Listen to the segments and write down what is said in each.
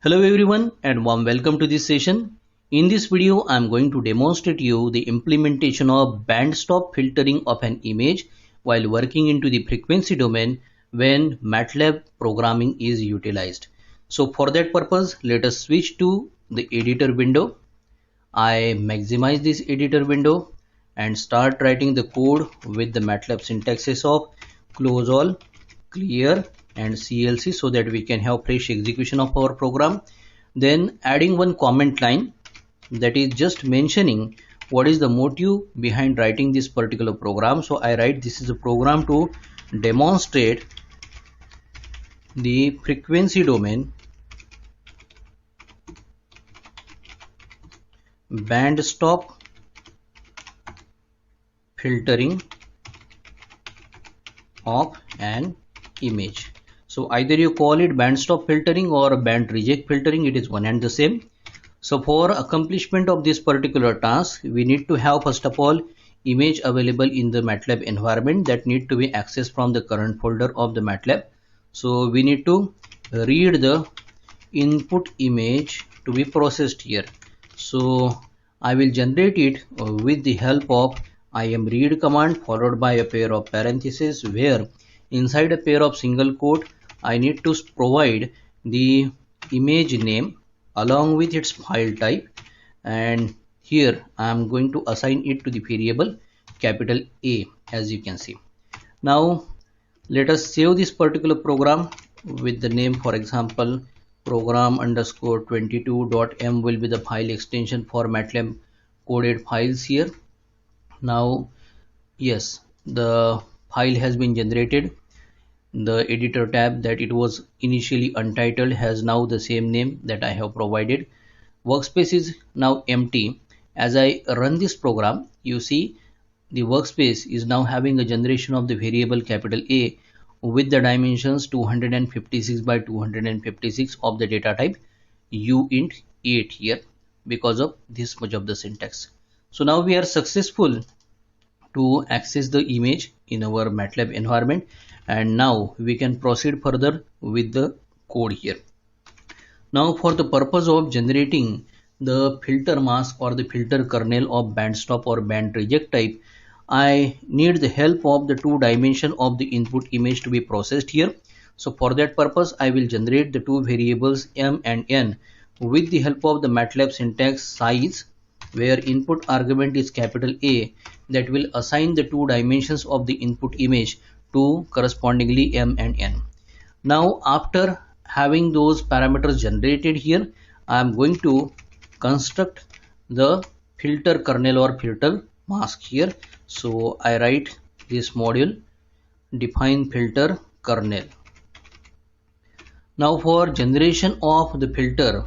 Hello everyone and warm welcome to this session. In this video I am going to demonstrate you the implementation of band stop filtering of an image while working into the frequency domain when MATLAB programming is utilized. So for that purpose let us switch to the editor window. I maximize this editor window and start writing the code with the MATLAB syntaxes of close all, clear and CLC so that we can have fresh execution of our program. Then adding one comment line that is just mentioning what is the motive behind writing this particular program. So I write this is a program to demonstrate the frequency domain band stop filtering of an image. So either you call it band stop filtering or band reject filtering, it is one and the same. So for accomplishment of this particular task, we need to have first of all image available in the MATLAB environment that need to be accessed from the current folder of the MATLAB. So we need to read the input image to be processed here. So I will generate it with the help of imread command followed by a pair of parentheses where inside a pair of single quote I need to provide the image name along with its file type, and here I am going to assign it to the variable capital A, as you can see. Now let us save this particular program with the name, for example program underscore 22.m will be the file extension for MATLAB coded files here. Now yes, the file has been generated. The editor tab that it was initially untitled has now the same name that I have provided. Workspace is now empty. As I run this program, you see the workspace is now having a generation of the variable capital A with the dimensions 256 by 256 of the data type uint8 here because of this much of the syntax. So now we are successful to access the image in our MATLAB environment, and now we can proceed further with the code here. Now for the purpose of generating the filter mask or the filter kernel of band stop or band reject type, I need the help of the two dimension of the input image to be processed here. So for that purpose I will generate the two variables m and n with the help of the MATLAB syntax size, where input argument is capital A that will assign the two dimensions of the input image to correspondingly m and n. Now after having those parameters generated here, I am going to construct the filter kernel or filter mask here. So I write this module define filter kernel. Now for generation of the filter,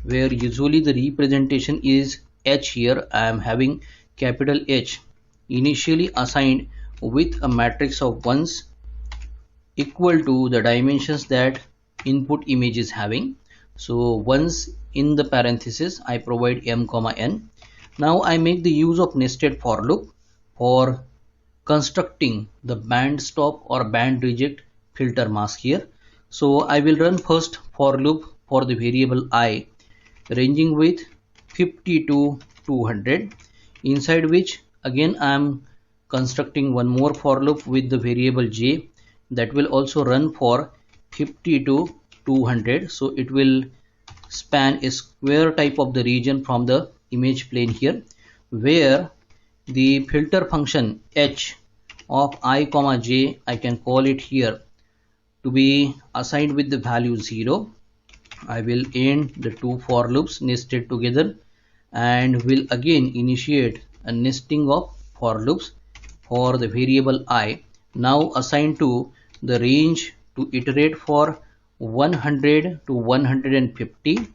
where usually the representation is H, here I am having capital H initially assigned with a matrix of ones equal to the dimensions that input image is having. So once in the parenthesis I provide m comma n. Now I make the use of nested for loop for constructing the band stop or band reject filter mask here. So I will run first for loop for the variable I ranging with 50 to 200, inside which again I am constructing one more for loop with the variable j that will also run for 50 to 200. So it will span a square type of the region from the image plane here, where the filter function h of I comma j I can call it here to be assigned with the value 0. I will end the two for loops nested together and will again initiate a nesting of for loops for the variable I, now assigned to the range to iterate for 100 to 150,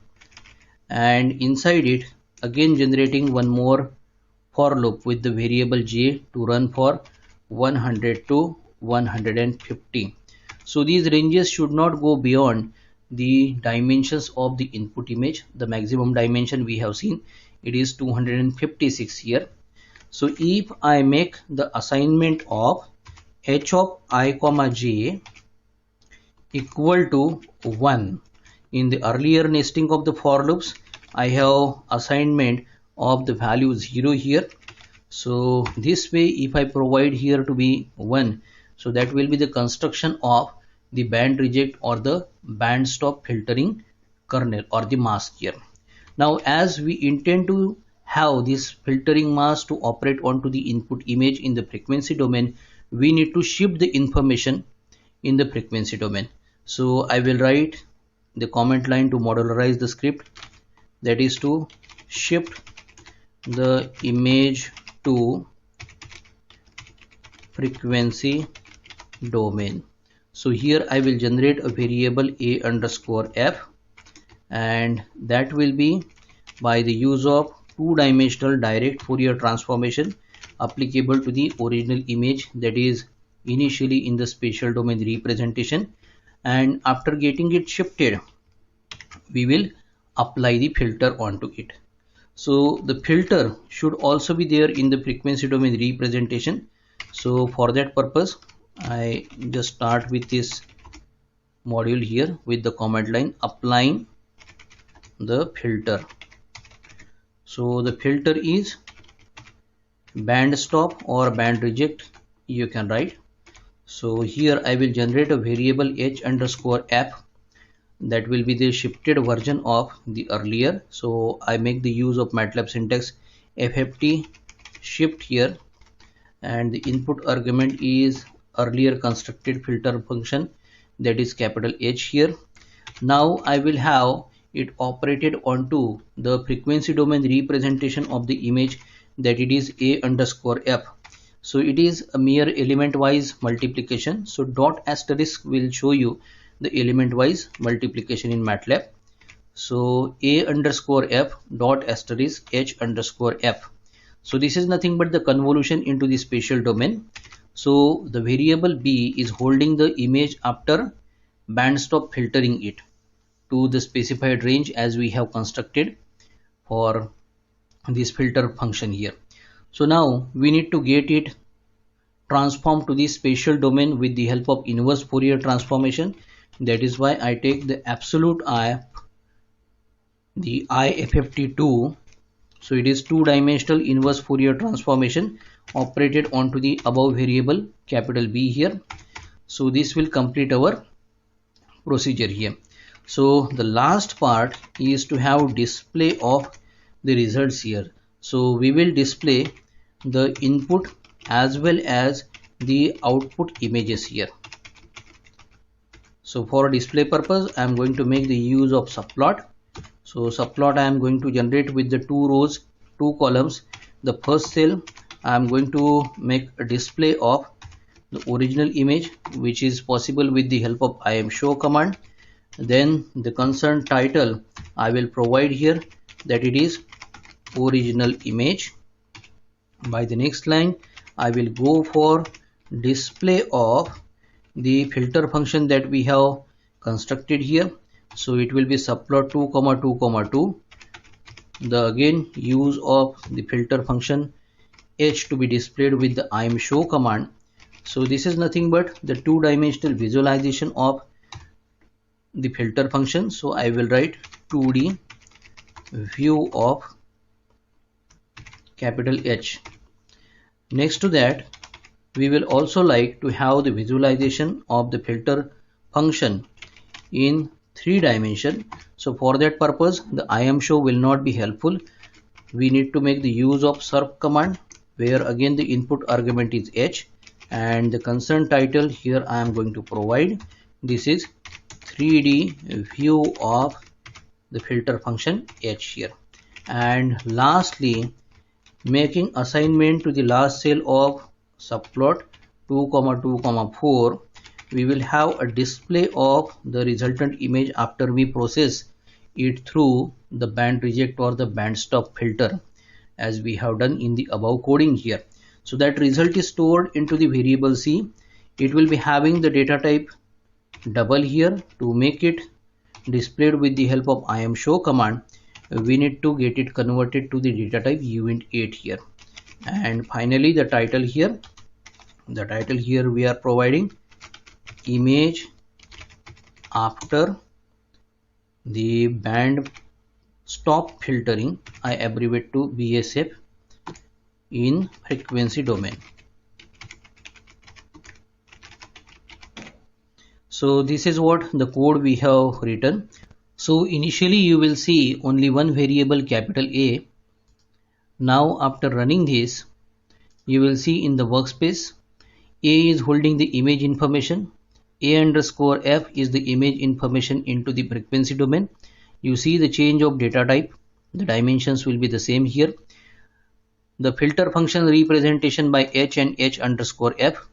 and inside it again generating one more for loop with the variable j to run for 100 to 150. So these ranges should not go beyond the dimensions of the input image. The maximum dimension we have seen, it is 256 here. So if I make the assignment of h of I comma j equal to 1, in the earlier nesting of the for loops, I have assignment of the value 0 here. So this way, if I provide here to be 1, so that will be the construction of the band reject or the band stop filtering kernel or the mask here. Now as we intend to have this filtering mask to operate onto the input image in the frequency domain, we need to shift the information in the frequency domain. So I will write the comment line to modularize the script, that is to shift the image to frequency domain. So here I will generate a variable a underscore f, and that will be by the use of two-dimensional direct Fourier transformation applicable to the original image that is initially in the spatial domain representation, and after getting it shifted we will apply the filter onto it. So the filter should also be there in the frequency domain representation. So for that purpose I just start with this module here with the command line applying the filter. So the filter is band stop or band reject, you can write. So here I will generate a variable h underscore f, that will be the shifted version of the earlier. So I make the use of MATLAB syntax fft shift here, and the input argument is earlier constructed filter function, that is capital H here. Now I will have it operated onto the frequency domain representation of the image, that it is a underscore f. So it is a mere element wise multiplication. So dot asterisk will show you the element wise multiplication in MATLAB. So a underscore f dot asterisk h underscore f. So this is nothing but the convolution into the spatial domain. So the variable b is holding the image after band stop filtering it to the specified range as we have constructed for this filter function here. So now we need to get it transformed to the spatial domain with the help of inverse Fourier transformation. That is why I take the absolute I, the IFFT2. So it is two-dimensional inverse Fourier transformation operated onto the above variable capital B here. So this will complete our procedure here. So the last part is to have display of the results here. So we will display the input as well as the output images here. So for display purpose I am going to make the use of subplot. So subplot I am going to generate with the 2 rows, 2 columns. The first cell I am going to make a display of the original image, which is possible with the help of IMShow command. Then the concerned title I will provide here, that it is original image. By the next line I will go for display of the filter function that we have constructed here. So it will be subplot 2 comma 2 comma 2. The again use of the filter function h to be displayed with the IMShow command. So this is nothing but the two-dimensional visualization of the filter function. So I will write 2D view of capital H. Next to that we will also like to have the visualization of the filter function in 3 dimension. So for that purpose the IMShow will not be helpful. We need to make the use of surf command, where again the input argument is h, and the concerned title here I am going to provide, this is 3D view of the filter function h here. And lastly, making assignment to the last cell of subplot 2 comma 2 comma 4, we will have a display of the resultant image after we process it through the band reject or the band stop filter, as we have done in the above coding here. So that result is stored into the variable c. It will be having the data type double here. To make it displayed with the help of IMShow command, we need to get it converted to the data type uint8 here. And finally the title here, we are providing image after the band stop filtering, I abbreviate to BSF, in frequency domain. So this is what the code we have written. So initially you will see only one variable, capital A. Now after running this, you will see in the workspace A is holding the image information, A underscore F is the image information into the frequency domain. You see the change of data type, the dimensions will be the same here. The filter function representation by H and H underscore F.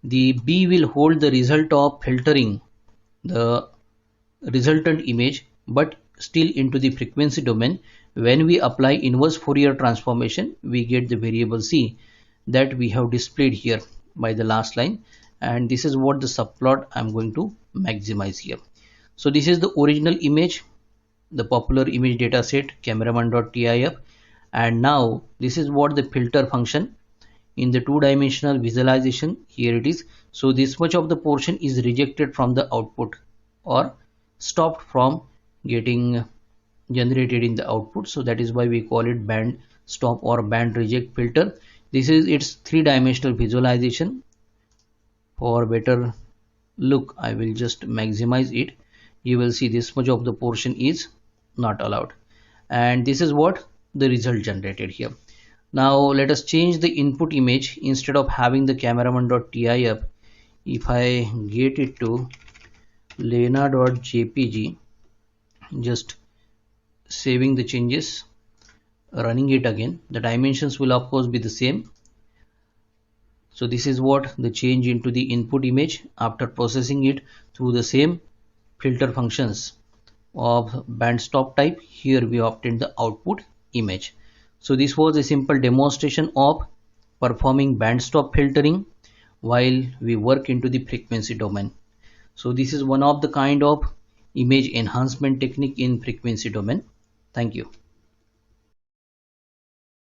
The B will hold the result of filtering the resultant image but still into the frequency domain. When we apply inverse Fourier transformation, we get the variable C that we have displayed here by the last line, and this is what the subplot I'm going to maximize here. So this is the original image, the popular image data set cameraman.tif, and now this is what the filter function in the two-dimensional visualization, here it is. So this much of the portion is rejected from the output or stopped from getting generated in the output, so that is why we call it band stop or band reject filter. This is its three-dimensional visualization. For better look, I will just maximize it. You will see this much of the portion is not allowed, and this is what the result generated here. Now let us change the input image. Instead of having the cameraman.tif, if I get it to lena.jpg, just saving the changes, running it again, the dimensions will of course be the same. So this is what the change into the input image after processing it through the same filter functions of band stop type. Here we obtained the output image. So this was a simple demonstration of performing band stop filtering while we work into the frequency domain. So this is one of the kind of image enhancement technique in frequency domain. Thank you.